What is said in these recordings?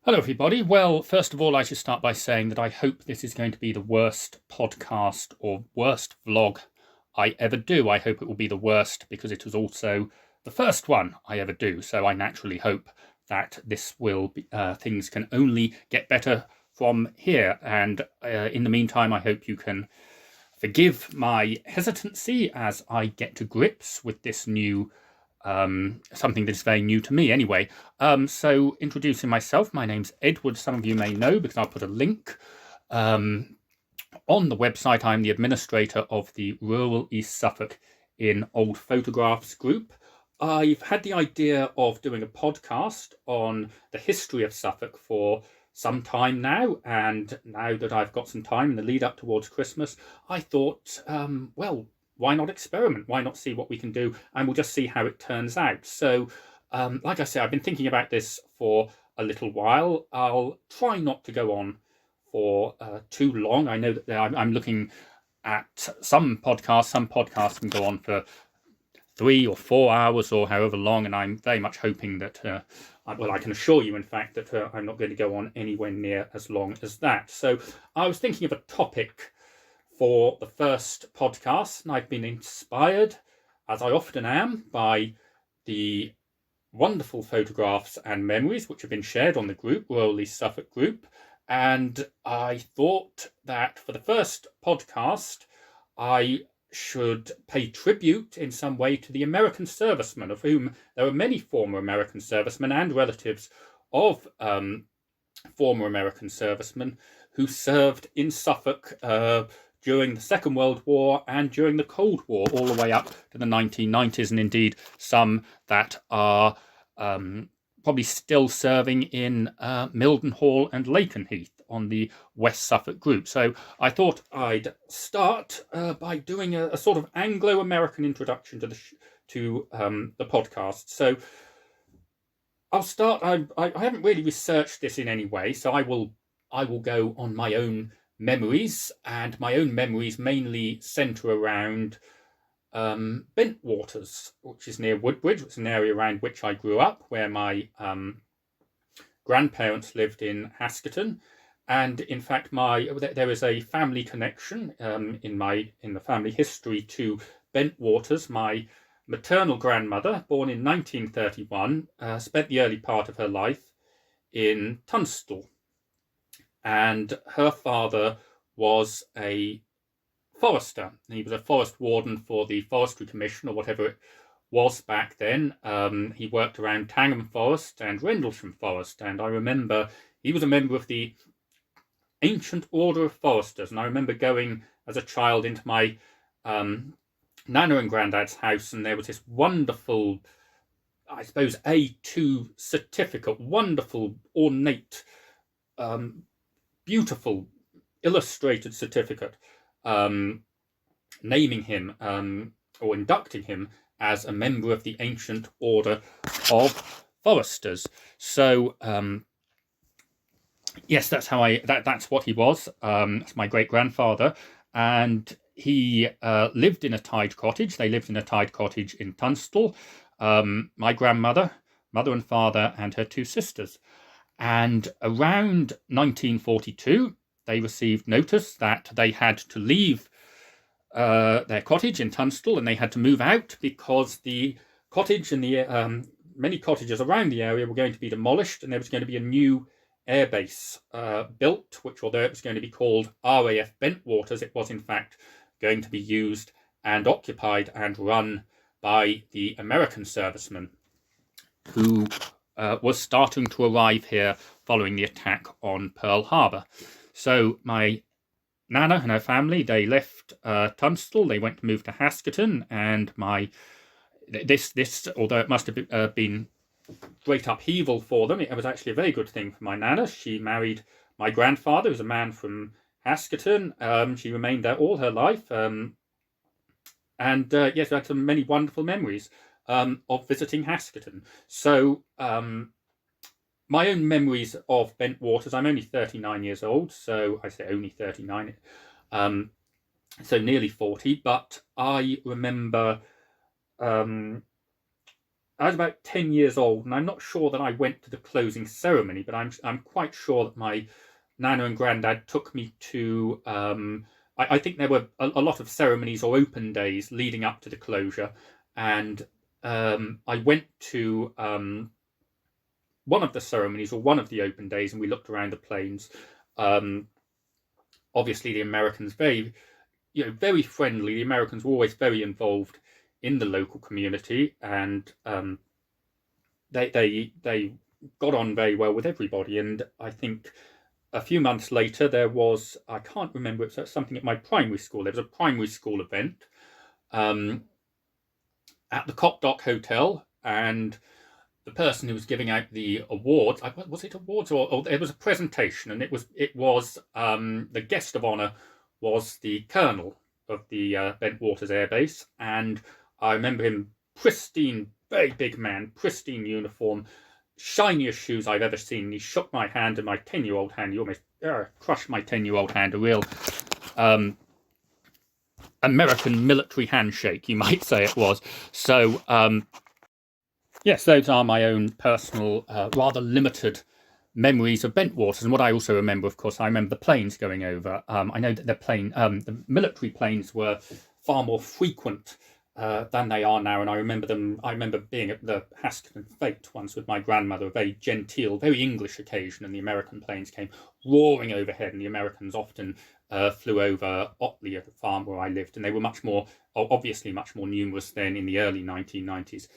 Hello, everybody. Well, first of all, I should start by saying that I hope this is going to be the worst podcast or worst vlog I ever do. I hope it will be the worst because it was also the first one I ever do. So I naturally hope that this will be, things can only get better from here. And in the meantime, I hope you can forgive my hesitancy as I get to grips with this new something that's very new to me anyway. So introducing myself, my name's Edward. Some of you may know because I'll put a link on the website. I'm the administrator of the Rural East Suffolk in Old Photographs group. I've had the idea of doing a podcast on the history of Suffolk for some time now, and now that I've got some time in the lead up towards Christmas, I thought, well, why not experiment? Why not see what we can do? And we'll just see how it turns out. So, like I say, I've been thinking about this for a little while. I'll try not to go on for too long. I know that I'm looking at some podcasts. Some podcasts can go on for 3 or 4 hours or however long, and I'm very much hoping that, well, I can assure you, in fact, that I'm not going to go on anywhere near as long as that. So I was thinking of a topic for the first podcast, and I've been inspired, as I often am, by the wonderful photographs and memories which have been shared on the group, Royal East Suffolk group, and I thought that for the first podcast, I should pay tribute in some way to the American servicemen, of whom there are many former American servicemen and relatives of former American servicemen who served in Suffolk during the Second World War and during the Cold War, all the way up to the 1990s, and indeed some that are probably still serving in Mildenhall and Lakenheath on the West Suffolk group. So I thought I'd start by doing a sort of Anglo-American introduction to the podcast. So I'll start. I haven't really researched this in any way, so I will go on my own memories, and my own memories mainly centre around Bentwaters, which is near Woodbridge. It's an area around which I grew up, where my grandparents lived in Haskerton, and in fact, there is a family connection in the family history to Bentwaters. My maternal grandmother, born in 1931, spent the early part of her life in Tunstall, and her father was a forester. He was a forest warden for the Forestry Commission, or whatever it was back then. He worked around Tangham Forest and Rendlesham Forest, and I remember he was a member of the Ancient Order of Foresters, and I remember going as a child into my nana and granddad's house, and there was this wonderful, I suppose, A2 certificate, wonderful, ornate, beautiful, illustrated certificate naming him or inducting him as a member of the Ancient Order of Foresters. So yes, that's what he was. That's my great grandfather, and he lived in a tied cottage. They lived in a tied cottage in Tunstall. My grandmother, mother and father, and her two sisters. And around 1942, they received notice that they had to leave their cottage in Tunstall, and they had to move out because the cottage and the many cottages around the area were going to be demolished, and there was going to be a new airbase built, which, although it was going to be called RAF Bentwaters, it was in fact going to be used and occupied and run by the American servicemen who was starting to arrive here following the attack on Pearl Harbor. So my Nana and her family, they left Tunstall. They went to move to Haskerton, and this, although it must have been great upheaval for them, it was actually a very good thing for my Nana. She married my grandfather, who's a man from Haskerton. She remained there all her life, and yes, we had some many wonderful memories of visiting Haskerton. So my own memories of Bentwaters, I'm only 39 years old, so I say only 39, so nearly 40, but I remember I was about 10 years old, and I'm not sure that I went to the closing ceremony, but I'm quite sure that my nana and granddad took me to. I think there were a lot of ceremonies or open days leading up to the closure, and I went to one of the ceremonies or one of the open days, and we looked around the planes. Um, Obviously, the Americans very friendly. The Americans were always very involved in the local community, and they got on very well with everybody. And I think a few months later there was, I can't remember, it was something at my primary school. There was a primary school event um, at the Cop Dock Hotel, and the person who was giving out the awards, was it awards or it was a presentation, and it was the guest of honor was the colonel of the Bentwaters Air Base, and I remember him, pristine, very big man, pristine uniform, shiniest shoes I've ever seen. He shook my hand, and my 10-year-old hand, he almost crushed my 10-year-old hand, a real American military handshake, you might say it was. So, yes, those are my own personal, rather limited memories of Bentwaters. And what I also remember, of course, I remember the planes going over. I know that the military planes were far more frequent than they are now. And I remember them. I remember being at the Haskin and Fate once with my grandmother, a very genteel, very English occasion, and the American planes came roaring overhead, and the Americans often flew over Otley, at the farm where I lived, and they were obviously much more numerous then in the early 1990s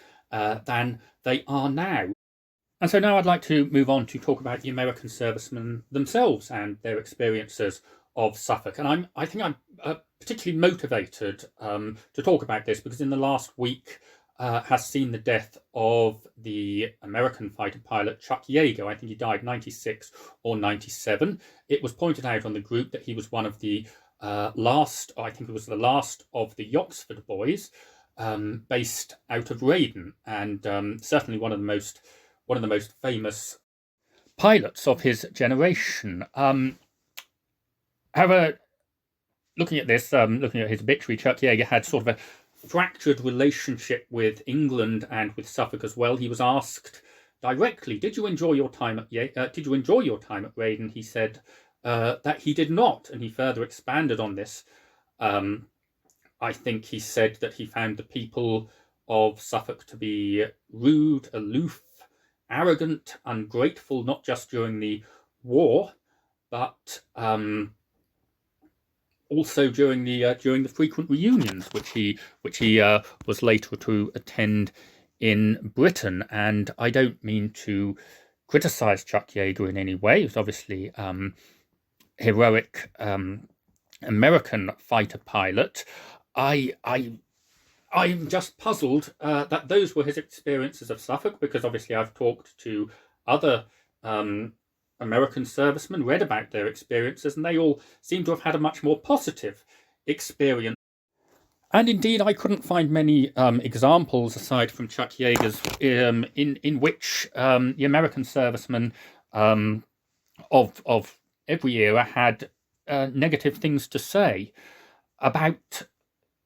than they are now. And so now I'd like to move on to talk about the American servicemen themselves and their experiences of Suffolk. And I think I'm particularly motivated to talk about this because in the last week has seen the death of the American fighter pilot Chuck Yeager. I think he died 96 or 97. It was pointed out on the group that he was one of the last, I think it was the last of the Yoxford boys based out of Reading, and certainly one of the most famous pilots of his generation. However, looking at this, looking at his obituary, Chuck Yeager had sort of a fractured relationship with England and with Suffolk as well. He was asked directly, "Did you enjoy your time at Reading?" He said that he did not, and he further expanded on this. I think he said that he found the people of Suffolk to be rude, aloof, arrogant, ungrateful, not just during the war, but also during the frequent reunions which he was later to attend in Britain. And I don't mean to criticize Chuck Yeager in any way. He was obviously heroic American fighter pilot. I'm just puzzled that those were his experiences of Suffolk, because obviously I've talked to other American servicemen, read about their experiences, and they all seem to have had a much more positive experience. And indeed, I couldn't find many examples aside from Chuck Yeager's in which the American servicemen of every era had negative things to say about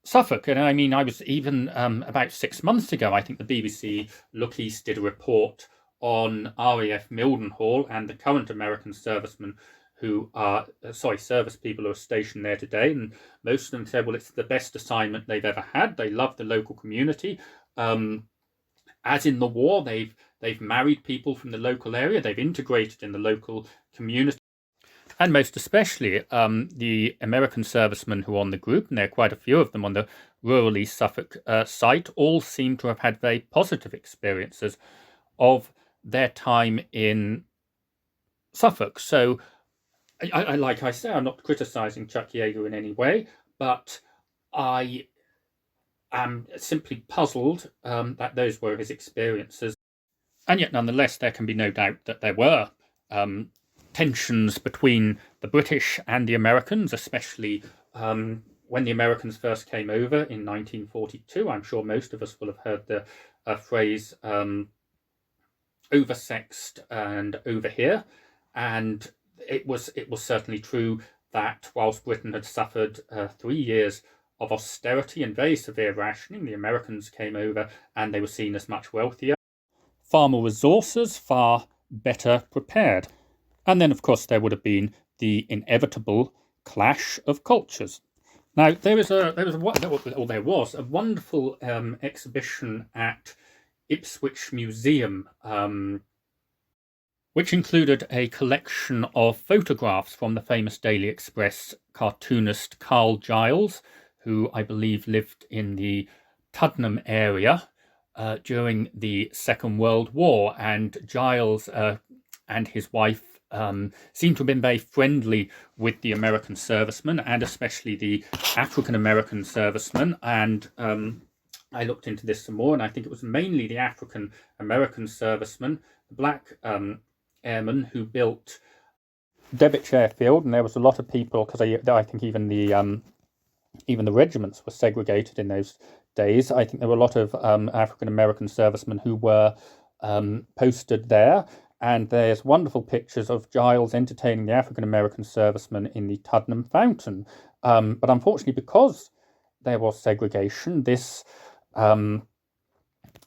Suffolk. And I mean, I was even about 6 months ago, I think the BBC Look East did a report on RAF Mildenhall and the current American servicemen who are, service people who are stationed there today. And most of them said, well, it's the best assignment they've ever had. They love the local community. As in the war, they've married people from the local area. They've integrated in the local community. And most especially the American servicemen who are on the group, and there are quite a few of them on the rural East Suffolk site, all seem to have had very positive experiences of their time in Suffolk. So, like I say, I'm not criticising Chuck Yeager in any way, but I am simply puzzled that those were his experiences. And yet, nonetheless, there can be no doubt that there were tensions between the British and the Americans, especially when the Americans first came over in 1942. I'm sure most of us will have heard the phrase oversexed and over here. And it was certainly true that whilst Britain had suffered 3 years of austerity and very severe rationing. The Americans came over and they were seen as much wealthier, far more resources, far better prepared. And then, of course, there would have been the inevitable clash of cultures. Now, there was a wonderful exhibition at Ipswich Museum, which included a collection of photographs from the famous Daily Express cartoonist Carl Giles, who I believe lived in the Tuddenham area during the Second World War. And Giles and his wife seem to have been very friendly with the American servicemen, and especially the African-American servicemen. And I looked into this some more, and I think it was mainly the African-American servicemen, the black airmen, who built Woodbridge Airfield. And there was a lot of people, because I think even the regiments were segregated in those days. I think there were a lot of African-American servicemen who were posted there. And there's wonderful pictures of Giles entertaining the African-American servicemen in the Tuddenham Fountain. But unfortunately, because there was segregation, this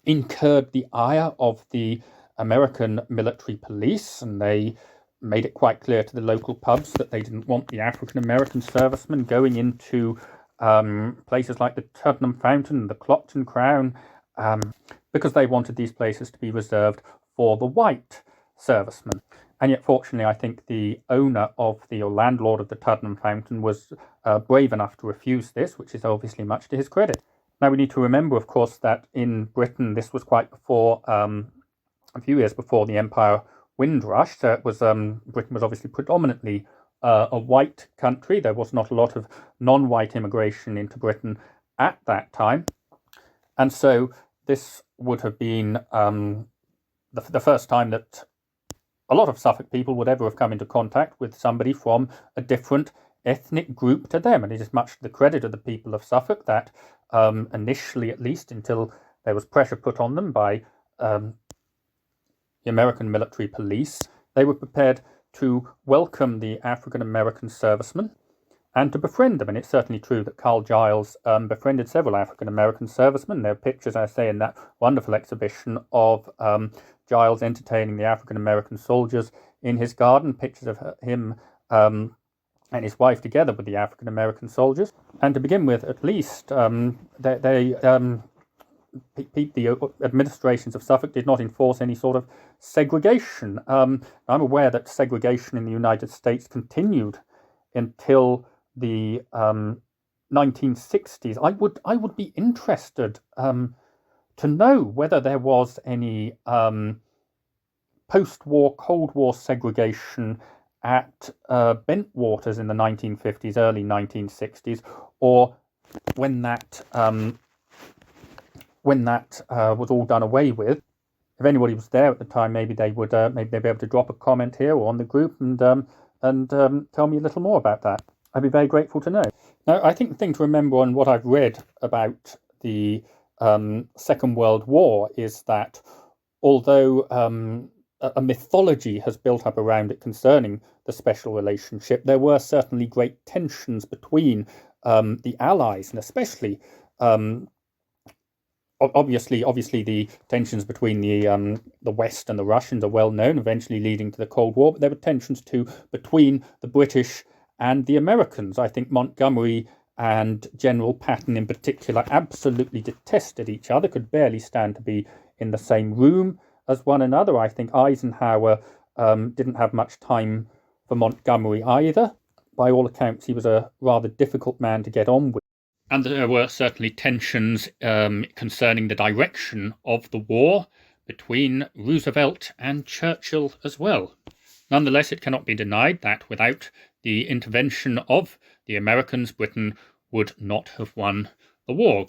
incurred the ire of the American military police, and they made it quite clear to the local pubs that they didn't want the African-American servicemen going into places like the Tuddenham Fountain and the Clopton Crown, because they wanted these places to be reserved for the white servicemen. And yet, fortunately, I think the owner of or landlord of the Tuddenham Fountain was brave enough to refuse this, which is obviously much to his credit. Now, we need to remember, of course, that in Britain, this was quite before, a few years before the Empire Windrush. So it was Britain was obviously predominantly a white country. There was not a lot of non-white immigration into Britain at that time. And so this would have been the first time that a lot of Suffolk people would ever have come into contact with somebody from a different ethnic group to them. And it is much to the credit of the people of Suffolk that initially, at least until there was pressure put on them by the American military police, they were prepared to welcome the African-American servicemen and to befriend them. And it's certainly true that Carl Giles befriended several African-American servicemen. There are pictures, I say, in that wonderful exhibition of Giles entertaining the African-American soldiers in his garden, pictures of him and his wife together with the African-American soldiers. And to begin with, at least, the administrations of Suffolk did not enforce any sort of segregation. I'm aware that segregation in the United States continued until the 1960s. I would be interested to know whether there was any post-war, Cold War segregation at Bentwaters in the 1950s, early 1960s, or when that was all done away with. If anybody was there at the time, maybe they would maybe they'd be able to drop a comment here or on the group and tell me a little more about that. I'd be very grateful to know. Now, I think the thing to remember on what I've read about the Second World War is that although a mythology has built up around it concerning the special relationship, there were certainly great tensions between the Allies, and especially obviously the tensions between the West and the Russians are well known, eventually leading to the Cold War, but there were tensions too between the British and the Americans. I think Montgomery and General Patton in particular absolutely detested each other, could barely stand to be in the same room as one another. I think Eisenhower didn't have much time for Montgomery either. By all accounts, he was a rather difficult man to get on with. And there were certainly tensions concerning the direction of the war between Roosevelt and Churchill as well. Nonetheless, it cannot be denied that without the intervention of the Americans, Britain would not have won the war,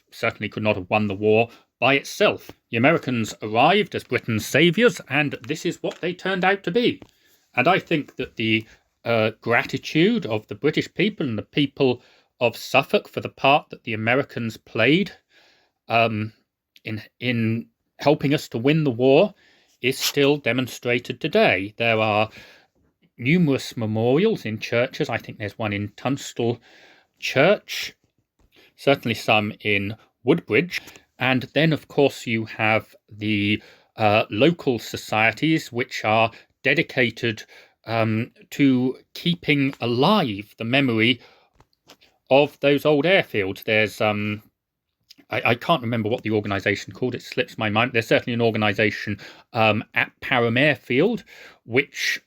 certainly could not have won the war by itself. The Americans arrived as Britain's saviours, and this is what they turned out to be. And I think that the gratitude of the British people and the people of Suffolk for the part that the Americans played in helping us to win the war is still demonstrated today. There are numerous memorials in churches. I think there's one in Tunstall Church certainly some in Woodbridge. And then, of course, you have the local societies which are dedicated to keeping alive the memory of those old airfields. There's I can't remember what the organisation called. It slips my mind. There's certainly an organisation at Parham Airfield which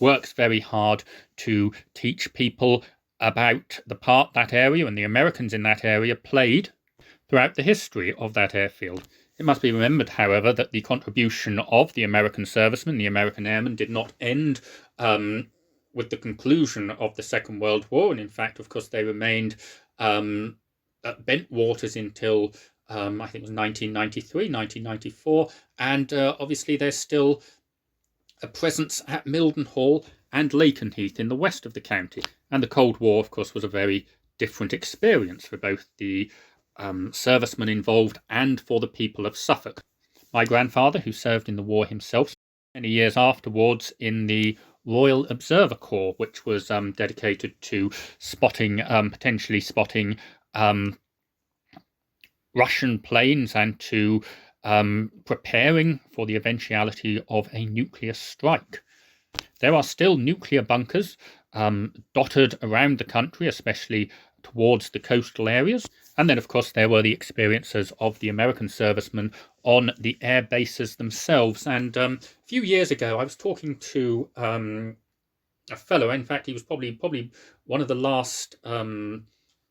works very hard to teach people about the part that area and the Americans in that area played throughout the history of that airfield. It must be remembered, however, that the contribution of the American servicemen, the American airmen, did not end with the conclusion of the Second World War. And in fact, of course, they remained at Bentwaters until I think it was 1993, 1994. And obviously, there's still a presence at Mildenhall and Lakenheath in the west of the county. And the Cold War, of course, was a very different experience for both the servicemen involved and for the people of Suffolk. My grandfather, who served in the war himself, many years afterwards in the Royal Observer Corps, which was dedicated to potentially spotting Russian planes and to preparing for the eventuality of a nuclear strike. There are still nuclear bunkers dotted around the country, especially towards the coastal areas. And then, of course, there were the experiences of the American servicemen on the air bases themselves. And a few years ago, I was talking to a fellow. In fact, he was probably one of the last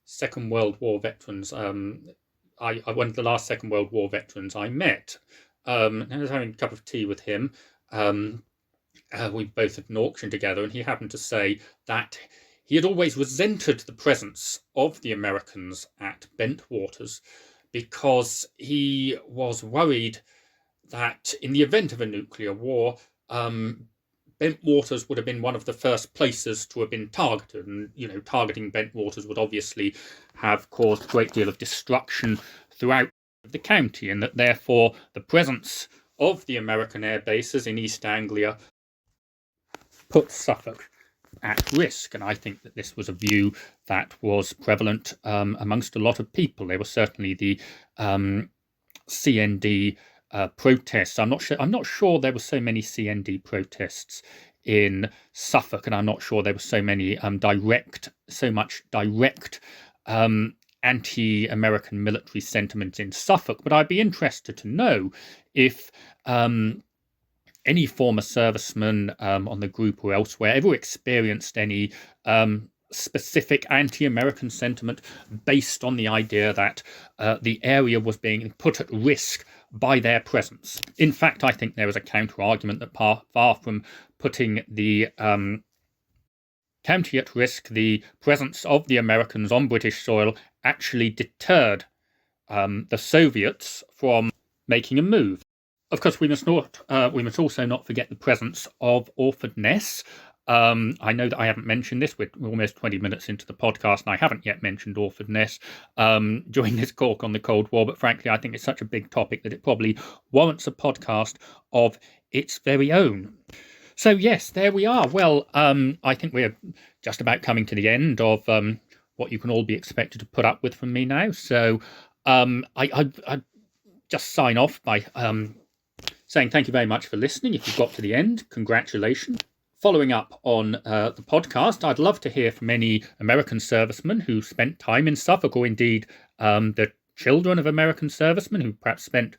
Second World War veterans. One of the last Second World War veterans I met. I was having a cup of tea with him. We both had an auction together, and he happened to say that he had always resented the presence of the Americans at Bentwaters because he was worried that in the event of a nuclear war, Bentwaters would have been one of the first places to have been targeted. And, targeting Bentwaters would obviously have caused a great deal of destruction throughout the county, and that therefore the presence of the American air bases in East Anglia put Suffolk at risk. And I think that this was a view that was prevalent amongst a lot of people. There were certainly the CND protests. I'm not sure there were so many CND protests in Suffolk, and I'm not sure there were so much direct anti-American military sentiment in Suffolk. But I'd be interested to know if any former serviceman on the group or elsewhere ever experienced any specific anti-American sentiment based on the idea that the area was being put at risk by their presence. In fact, I think there is a counter-argument that far from putting the county at risk, the presence of the Americans on British soil actually deterred the Soviets from making a move. Of course, we must also not forget the presence of Orford Ness. I know that I haven't mentioned this. We're almost 20 minutes into the podcast, and I haven't yet mentioned Orford Ness during this talk on the Cold War. But frankly, I think it's such a big topic that it probably warrants a podcast of its very own. So yes, there we are. Well, I think we're just about coming to the end of what you can all be expected to put up with from me now. So I just sign off by saying thank you very much for listening. If you've got to the end, congratulations. Following up on the podcast, I'd love to hear from any American servicemen who spent time in Suffolk, or indeed the children of American servicemen who perhaps were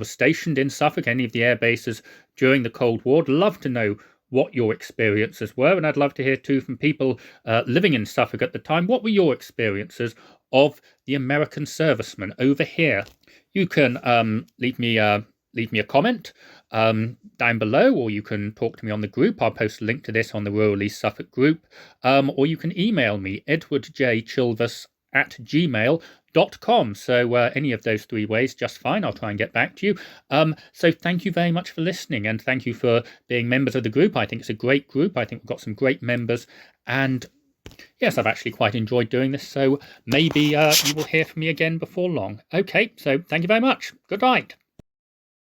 stationed in Suffolk, any of the air bases during the Cold War. I'd love to know what your experiences were, and I'd love to hear too from people living in Suffolk at the time. What were your experiences of the American servicemen over here? You can leave me a comment down below, or you can talk to me on the group. I'll post a link to this on the Rural East Suffolk group, or you can email me, edwardjchilvers@gmail.com. So any of those three ways, just fine. I'll try and get back to you. So thank you very much for listening, and thank you for being members of the group. I think it's a great group. I think we've got some great members, and yes, I've actually quite enjoyed doing this. So maybe you will hear from me again before long. Okay, so thank you very much. Good night.